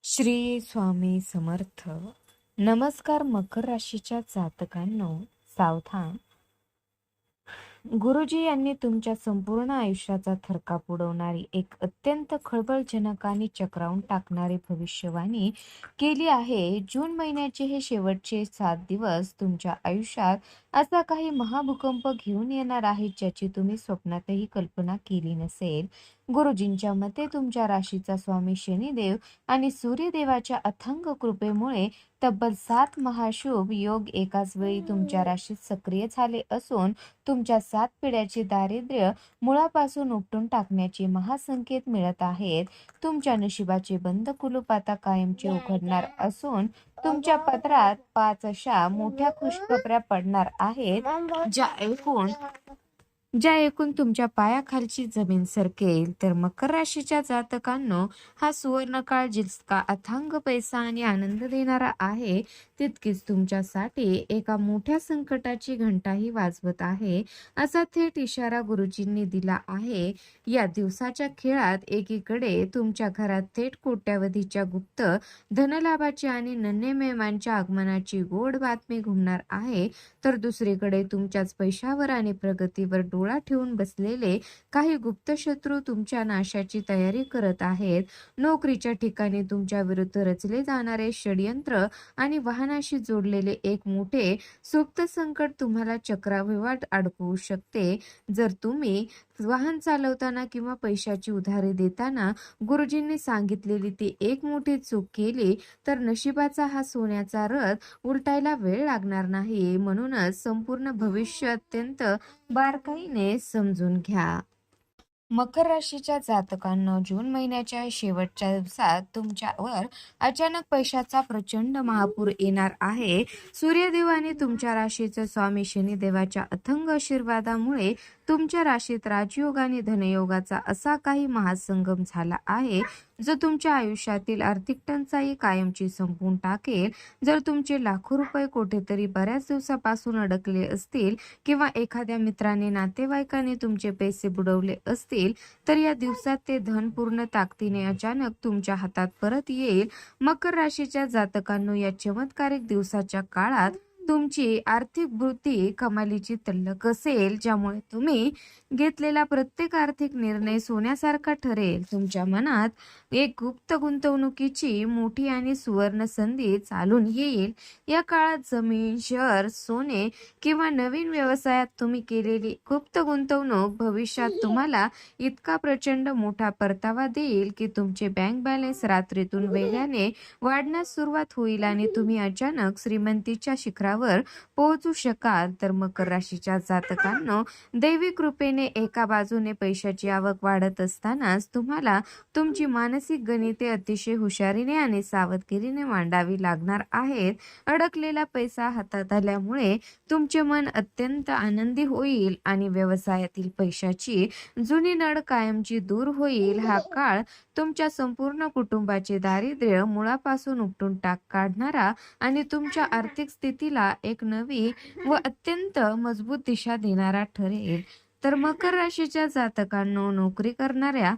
श्री स्वामी समर्थ. नमस्कार मकर राशीच्या जातकांनो, सावधान. गुरुजी यांनी तुमच्या संपूर्ण आयुष्याचा थरकाप उडवणारी एक अत्यंत खळबळजनक आणि चक्रावून टाकणारी भविष्यवाणी केली आहे. जून महिन्याचे हे शेवटचे 7 दिवस तुमच्या आयुष्यात असा काही महाभूकंप घेऊन येणार आहेत ज्याची तुम्ही स्वप्नातही कल्पना केली नसेल. गुरुजींच्या मते तुमच्या राशीचा स्वामी शनिदेव आणि सूर्यदेवाच्या अथांग कृपेमुळे तब्बल 7 महाशुभ योग एकाच वेळी तुमच्या राशीत सक्रिय झाले असून तुमच्या 7 पिढ्याचे दारिद्र्य मुळापासून उपटून टाकण्याचे महासंकेत मिळत आहेत. तुमच्या नशिबाचे बंद कुलूप आता कायमचे उघडणार असून तुमच्या पदरात 5 अशा मोठ्या खुशखबऱ्या पडणार आहेत ज्या ऐकून तुमच्या पायाखालची जमीन सरकेल. तर मकर राशीच्या जातकांनो, हा सुवर्णकाळ जितका अथांग पैसा आणि आनंद देणारा आहे तितकीच तुमच्यासाठी एका मोठ्या संकटाची घंटाही वाजवत आहे, असा थेट इशारा गुरुजींनी दिला आहे. या दिवसाच्या खेळात एकीकडे तुमच्या घरात थेट कोट्यावधीच्या गुप्त धनलाभाची आणि नन्हे मेहमानच्या आगमनाची गोड बातमी घुमणार आहे, तर दुसरीकडे तुमच्याच पैशावर आणि प्रगतीवर डोळा ठेवून बसलेले काही गुप्त शत्रू तुमच्या नाशाची तयारी करत आहेत. नोकरीच्या ठिकाणी तुमच्या विरुद्ध रचले जाणारे षडयंत्र आणि वाहनाशी जोडलेले एक मोठे सुप्त संकट तुम्हाला चक्रव्यूहात अडकवू शकते. जर तुम्ही वाहन चालवताना किंवा पैशाची उधारी देताना गुरुजींनी सांगितलेली ती एक मोठी चूक केली तर नशिबाचा हा सोन्याचा रथ उलटायला वेळ लागणार नाही. म्हणूनच संपूर्ण भविष्य अत्यंत बारकाईने समजून घ्या. मकर राशीच्या जातकांना जून महिन्याच्या शेवटच्या दिवसात तुमच्यावर अचानक पैशाचा प्रचंड महापूर येणार आहे. सूर्यदेव आणि तुमच्या राशीचे स्वामी शनिदेवाच्या अथंग आशीर्वादामुळे तुमच्या राशीत राजयोग आणि धनयोगाचा असा काही महासंगम झाला आहे जो तुमच्या आयुष्यातील आर्थिक टंचाई कायमची संपवून टाकेल. जर तुमचे लाखो रुपये कुठेतरी बऱ्याच दिवसापासून अडकले असतील किंवा एखाद्या मित्राने नातेवाईकाने तुमचे पैसे बुडवले असतील तर या दिवसात ते धन पूर्ण ताकदीने अचानक तुमच्या हातात परत येईल. मकर राशीच्या जातकांनो, या चमत्कारिक दिवसाच्या काळात तुमची आर्थिक वृत्ती कमालीची तल्लख असेल, ज्यामुळे तुम्ही घेतलेला प्रत्येक आर्थिक निर्णय सोन्यासारखा ठरेल. तुमच्या मनात एक गुप्त गुंतवणुकीची मोठी आणि सुवर्ण संधी चालून येईल. या काळात जमीन, शेअर, सोने किंवा नवीन व्यवसायात तुम्ही केलेली गुप्त गुंतवणूक भविष्यात तुम्हाला इतका प्रचंड मोठा परतावा देईल की तुमचे बँक बॅलन्स रात्रीतून वेगाने वाढण्यास सुरुवात होईल आणि तुम्ही अचानक श्रीमंतीच्या शिखरावर पोहोचू शकाल. तर मकर राशीच्या जातकांनो, दैवी कृपेने एका बाजूने पैशाची आवक वाढत असतानाच तुम्हाला तुमची मानसिक गणिते अतिशय हुशारीने आणि सावधगिरीने मांडावी लागणार आहेत. अडकलेला पैसा हातात आल्यामुळे तुमचे मन अत्यंत आनंदी होईल आणि व्यवसायातील पैशाची जुनी नड कायमची दूर होईल. हा काळ तुमच्या संपूर्ण कुटुंबाचे दारिद्र्य मुळापासून उपटून काढणारा आणि तुमच्या आर्थिक स्थितीला एक नवी व अत्यंत मजबूत दिशा देणारा ठरेल. तर मकर राशीच्या जातकांनो, नोकरी करणाऱ्या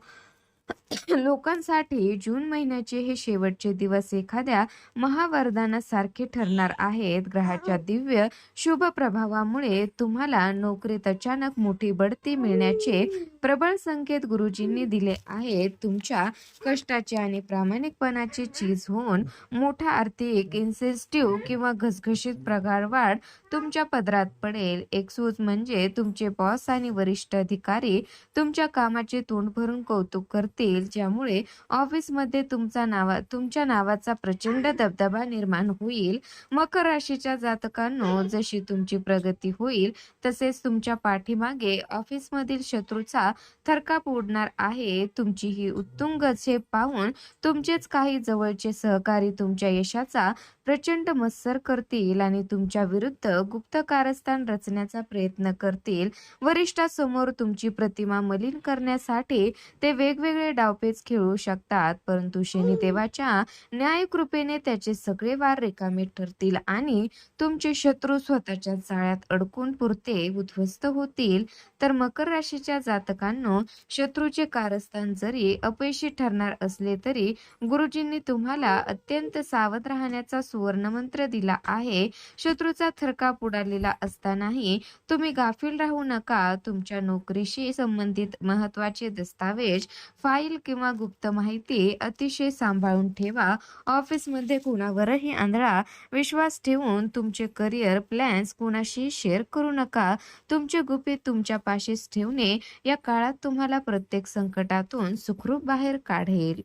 लोकांसाठी जून महिन्याचे हे शेवटचे दिवस एखाद्या महावरदानासारखे ठरणार आहेत. ग्रहाच्या दिव्य शुभ प्रभावामुळे तुम्हाला नोकरीत अचानक मोठी बढती मिळण्याचे प्रबळ संकेत गुरुजींनी दिले आहेत. तुमच्या कष्टाचे आणि प्रामाणिकपणाची चीज होऊन मोठा आर्थिक इन्सेंटिव्ह किंवा घसघशीत पगारवाढ तुमच्या पदरात पडेल. एक सूज म्हणजे तुमचे बॉस आणि वरिष्ठ अधिकारी तुमच्या कामाचे तोंड भरून कौतुक करतील, ज्यामुळे ऑफिसमध्ये तुमच्या नावाचा प्रचंड दबदबा निर्माण होईल. मकर राशीच्या जातकांनो, जशी तुमची प्रगती होईल तसेच तुमच्या पाठीमागे ऑफिसमधील शत्रूचा थरकाप उडणार आहे. तुमची ही उत्तुंग झेप पाहून तुमचेच काही जवळचे सहकारी तुमच्या यशाचा प्रचंड मत्सर करतील आणि तुमच्या विरुद्ध गुप्त कारस्थान रचण्याचा प्रयत्न करतील. वरिष्ठांसमोर तुमची प्रतिमा मलिन करण्यासाठी ते वेगवेगळे डावपेच खेळू शकतात, परंतु शनिदेवाच्या न्यायकृपेने त्याचे सगळे वार रिकामे ठरतील आणि तुमचे शत्रू स्वतःच्या जाळ्यात अडकून पुरते उद्ध्वस्त होतील. तर मकर राशीच्या जातकांनो, शत्रूचे कारस्थान जरी अपयशी ठरणार असले तरी गुरुजींनी तुम्हाला अत्यंत सावध राहण्याचा सुवर्णमंत्र दिला आहे. शत्रूचा थरकाप उडालेला असतानाही तुम्ही गाफील राहू नका. तुमच्या नोकरीशी संबंधित महत्त्वाचे दस्तावेज, फाईल किंवा गुप्त माहिती अतिशय सांभाळून ठेवा. ऑफिसमध्ये कुणावरही आंधळा विश्वास ठेवून तुमचे करिअर प्लॅन्स कुणाशी शेअर करू नका. तुमचे गुपित तुमच्या पाशीच ठेवणे या काळात तुम्हाला प्रत्येक संकटातून सुखरूप बाहेर काढेल.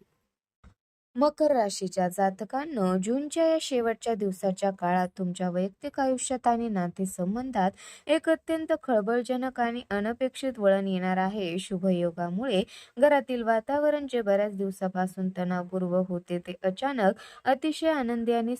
मकर राशीच्या जातकांनो, जूनच्या या शेवटच्या दिवसाच्या काळात तुमच्या वैयक्तिक आयुष्यात आणि नातेसंबंधात एक अत्यंत खळबळजनक आणि अनपेक्षित वळण येणार आहे. शुभयोगामुळे घरातील वातावरण जे बऱ्याच दिवसापासून तणावपूर्ण होते ते अचानक अतिशय आनंदी आणि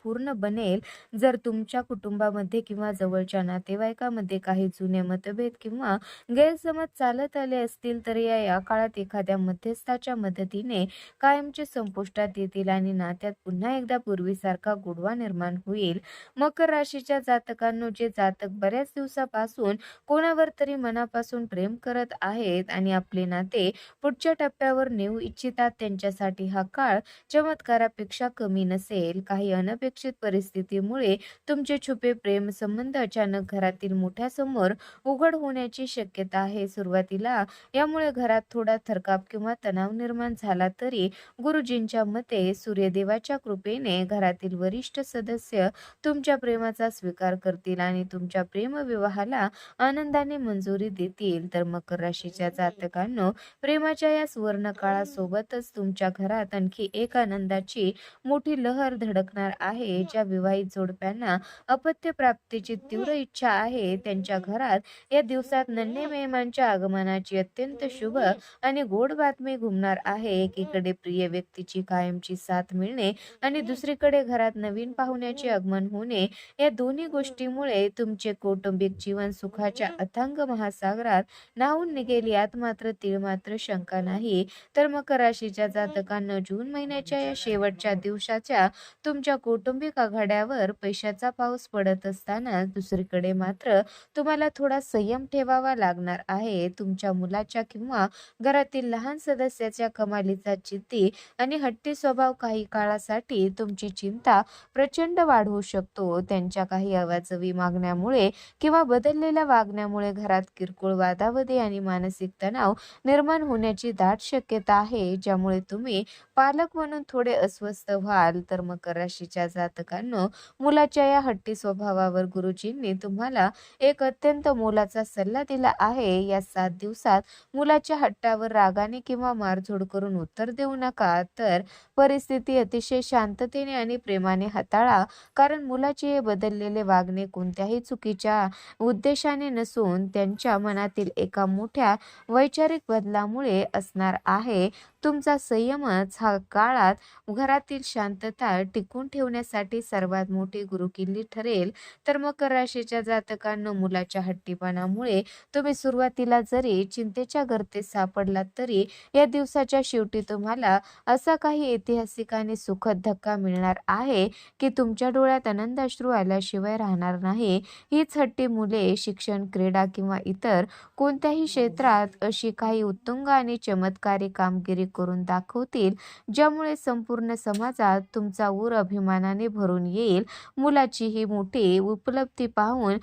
पूर्ण बनेल. जर तुमच्या कुटुंबामध्ये किंवा जवळच्या नातेवाईकामध्ये काही जुने मतभेद किंवा गैरसमज चालत आले असतील तर या काळात एखाद्या मध्यस्थाच्या मदतीने कायमचे संपुष्टात येतील आणि नात्यात पुन्हा एकदा पूर्वीसारखा गोडवा निर्माण होईल. मकर राशीच्या जातकांनो, जे जातक बऱ्याच दिवसापासून कोणावर तरी मनापासून प्रेम करत आहेत आणि आपले नाते पुढच्या टप्प्यावर नेऊ इच्छितात, त्यांच्यासाठी हा काळ चमत्कारापेक्षा कमी नसेल. काही अनपेक्षित परिस्थितीमुळे तुमचे छुपे प्रेम संबंध अचानक घरातील मोठ्यासमोर उघड होण्याची शक्यता आहे. सुरुवातीला यामुळे घरात थोडा थरकाप किंवा तणाव निर्माण झाला तरी गुरुजींच्या मते सूर्यदेवाच्या कृपेने घरातील वरिष्ठ सदस्य तुमच्या प्रेमाचा स्वीकार करतील आणि तुमच्या प्रेमविवाहाला आनंदाने मंजुरी देतील. तर मकर राशीच्या जातकांनो, प्रेमाच्या या सुवर्ण काळासोबतच तुमच्या घरात आणखी एक आनंदाची मोठी लहर धडकणार आहे. ज्या विवाहित जोडप्यांना अपत्य प्राप्तीची तीव्र इच्छा आहे, त्यांच्या घरात या दिवसात नन्हे मेहमानच्या आगमनाची अत्यंत शुभ आणि गोड बातमी घुमणार आहे. एकीकडे प्रिय व्यक्तीची कायमची साथ मिळणे आणि दुसरीकडे घरात नवीन पाहुण्याचे आगमन होणे, या दोन्ही गोष्टीमुळे तुमचे कौटुंबिक जीवन सुखाच्या अथांग महासागरात न्हाऊन निघेल, यात मात्र तीळ मात्र शंका नाही. तर मकर राशीच्या जातकांना, जून महिन्याच्या या शेवटच्या दिवसाच्या तुमच्या कौटुंबिक आघाड्यावर पैशाचा पाऊस पडत असताना दुसरीकडे मात्र तुम्हाला थोडा संयम ठेवावा लागणार आहे. तुमच्या मुलाच्या किंवा घरातील लहान सदस्याच्या कमालीचा जिद्दी आणि हट्टी स्वभाव काही काळासाठी तुमची चिंता प्रचंड वाढवू शकतो. त्यांच्या काही अवाजवी मागण्यामुळे किंवा बदललेल्या वागण्यामुळे घरात किरकोळ वादावादी आणि मानसिक तणाव निर्माण होण्याची दाट शक्यता आहे, ज्यामुळे तुम्ही पालक म्हणून थोडे अस्वस्थ व्हाल. तर मकर राशीच्या जातकांनो, मुलाच्या या हट्टी स्वभावावर गुरुजींनी तुम्हाला एक अत्यंत मोलाचा सल्ला दिला आहे. या 7 दिवसात मुलाच्या हट्टावर रागाने किंवा मारझोड करून उत्तर देऊ नका, तर परिस्थिती अतिशय शांततेने आणि प्रेमाने हाताळा. कारण मुलाचे हे बदललेले वागणे कोणत्याही चुकीच्या उद्देशाने नसून त्यांच्या मनातील एका मोठ्या वैचारिक बदलामुळे असणार आहे. तुमचा संयमच हा काळात घरातील शांतता टिकून ठेवण्यासाठी सर्वात मोठी गुरुकिल्ली ठरेल. तर मकर राशीच्या जातकांना, मुलाच्या हट्टीपणामुळे तुम्ही सुरुवातीला जरी चिंतेच्या गर्तेत सापडलात तरी या दिवसाच्या शेवटी तुम्हाला असा काही ऐतिहासिक आणि सुखद धक्का मिळणार आहे की तुमच्या डोळ्यात आनंदाश्रू आल्याशिवाय राहणार नाही. हीच हट्टी मुले शिक्षण, क्रीडा किंवा इतर कोणत्याही क्षेत्रात अशी काही उत्तुंग आणि चमत्कारी कामगिरी करून दाखवतील, ज्यामुळे संपूर्ण समाजात तुमचा ऊर अभिमानाने भरून येईल. मुलाची ही मोठी उपलब्धी पाहून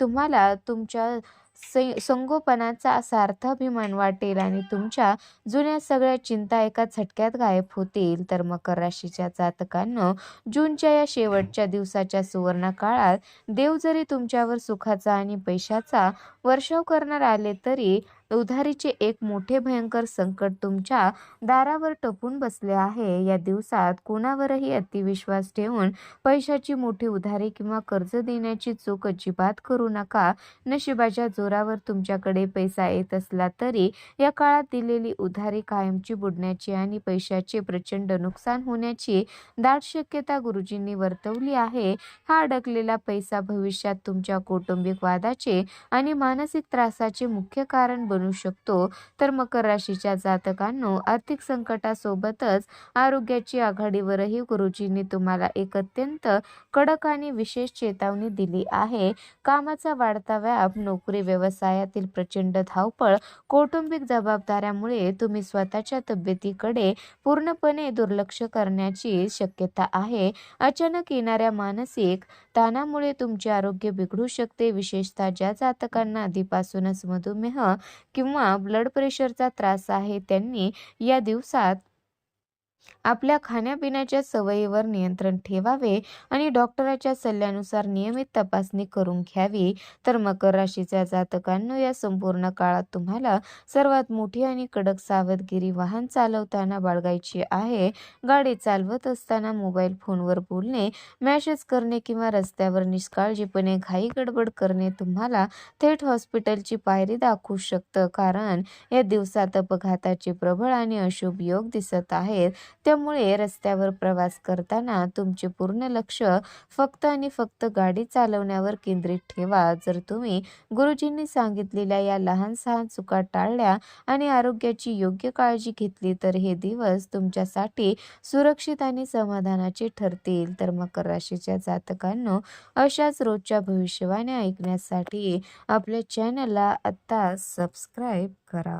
तुम्हाला तुमच्या संगोपनाचा सार्थ अभिमान वाटेल आणि तुमच्या जुन्या सगळ्या चिंता एका झटक्यात गायब होतील. तर मकर राशीच्या जातकांनो, जूनच्या या शेवटच्या दिवसाच्या सुवर्ण काळात देव जरी तुमच्यावर सुखाचा आणि पैशाचा वर्षाव करणार आले तरी उधारीचे एक मोठे भयंकर संकट तुमच्या दारावर टपून बसले आहे. या दिवसात कोणावरही अतिविश्वास ठेवून पैशाची मोठी उधारी किंवा कर्ज देण्याची चूक अजिबात करू नका. नशिबाच्या जोरावर तुमच्याकडे पैसा येत असला तरी या काळात दिलेली उधारी कायमची बुडण्याची आणि पैशाचे प्रचंड नुकसान होण्याची दाट शक्यता गुरुजींनी वर्तवली आहे. हा अडकलेला पैसा भविष्यात तुमच्या कौटुंबिक वादाचे आणि मानसिक त्रासाचे मुख्य कारण बनू शकतो. तर मकर राशीच्या जातकांनो, आर्थिक संकटासोबतच आरोग्याची आघाडीवरही गुरुजींनी तुम्हाला एक अत्यंत कडक आणि विशेष चेतावणी दिली आहे. कामाचा वाढता व्याप, नोकरी व्यवसायातील प्रचंड धावपळ, कौटुंबिक जबाबदाऱ्यामुळे तुम्ही स्वतःच्या तब्येतीकडे पूर्णपणे दुर्लक्ष करण्याची शक्यता आहे. अचानक येणाऱ्या मानसिक ताणामुळे तुमचे आरोग्य बिघडू शकते. विशेषतः ज्या जातकांना आधीपासूनच मधुमेह किंवा ब्लड प्रेशरचा त्रास आहे, त्यांनी या दिवसात आपल्या खाण्यापिण्याच्या सवयीवर नियंत्रण ठेवावे आणि डॉक्टराच्या सल्ल्यानुसार नियमित तपासणी करून घ्यावी. तर मकर राशीच्या जातकांनो, या संपूर्ण काळात तुम्हाला सर्वात मोठी आणि कडक सावधगिरी वाहन चालवताना बाळगायची आहे. गाडी चालवत असताना मोबाईल फोनवर बोलणे, मेसेज करणे किंवा रस्त्यावर निष्काळजीपणे घाई गडबड करणे तुम्हाला थेट हॉस्पिटलची पायरी दाखवू शकतं. कारण या दिवसात अपघाताचे प्रबळ आणि अशुभ योग दिसत आहेत. त्यामुळे रस्त्यावर प्रवास करताना तुमचे पूर्ण लक्ष फक्त आणि फक्त गाडी चालवण्यावर केंद्रित ठेवा. जर तुम्ही गुरुजींनी सांगितलेल्या या लहान सहान चुका टाळल्या आणि आरोग्याची योग्य काळजी घेतली तर हे दिवस तुमच्यासाठी सुरक्षित आणि समाधानाचे ठरतील. तर मकर राशीच्या जातकांनो, अशाच रोजच्या भविष्यवाणी ऐकण्यासाठी आपल्या चॅनलला आत्ता सबस्क्राईब करा.